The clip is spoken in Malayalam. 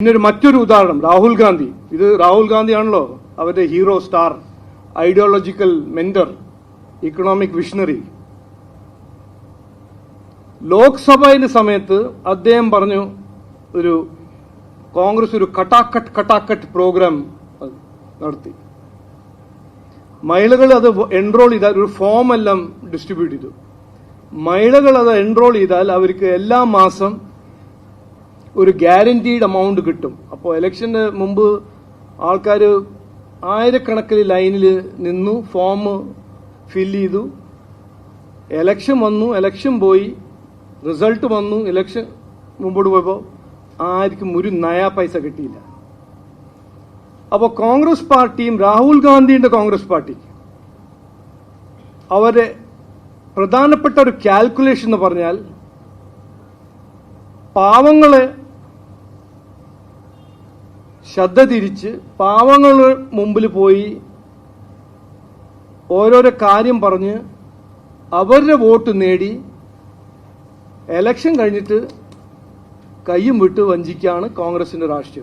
പിന്നൊരു മറ്റൊരു ഉദാഹരണം രാഹുൽ ഗാന്ധി. ഇത് രാഹുൽ ഗാന്ധിയാണല്ലോ അവരുടെ hero, star, ideological mentor, economic visionary. ലോക്സഭയിലെ സമയത്ത് അദ്ദേഹം പറഞ്ഞു, ഒരു കോൺഗ്രസ് ഒരു കട്ടാക്കട്ട് പ്രോഗ്രാം നടത്തി. മഹിളകൾ അത് എൻറോൾ ചെയ്താൽ ഒരു ഫോം എല്ലാം ഡിസ്ട്രിബ്യൂട്ട് ചെയ്തു. മഹിളകൾ അത് എൻറോൾ ചെയ്താൽ അവർക്ക് എല്ലാ മാസം ഒരു ഗ്യാരണ്ടീഡ് എമൗണ്ട് കിട്ടും. അപ്പോൾ ഇലക്ഷന് മുമ്പ് ആൾക്കാർ ആയിരക്കണക്കിന് ലൈനിൽ നിന്നു, ഫോം ഫില്ല് ചെയ്തു. ഇലക്ഷൻ വന്നു, ഇലക്ഷൻ പോയി, റിസൾട്ട് വന്നു, ഇലക്ഷൻ മുമ്പോട്ട് പോയപ്പോൾ ആർക്കും ഒരു നയാ പൈസ കിട്ടിയില്ല. അപ്പോൾ കോൺഗ്രസ് പാർട്ടിയും രാഹുൽ ഗാന്ധിയുടെ കോൺഗ്രസ് പാർട്ടി അവരെ പ്രധാനപ്പെട്ട ഒരു കാൽക്കുലേഷൻ എന്ന് പറഞ്ഞാൽ, പാവങ്ങളെ ശ്രദ്ധ തിരിച്ച് പാവങ്ങളുടെ മുമ്പിൽ പോയി ഓരോരോ കാര്യം പറഞ്ഞ് അവരുടെ വോട്ട് നേടി എലക്ഷൻ കഴിഞ്ഞിട്ട് കയ്യും വിട്ട് വഞ്ചിക്കാണ് കോൺഗ്രസിന്റെ രാഷ്ട്രീയം.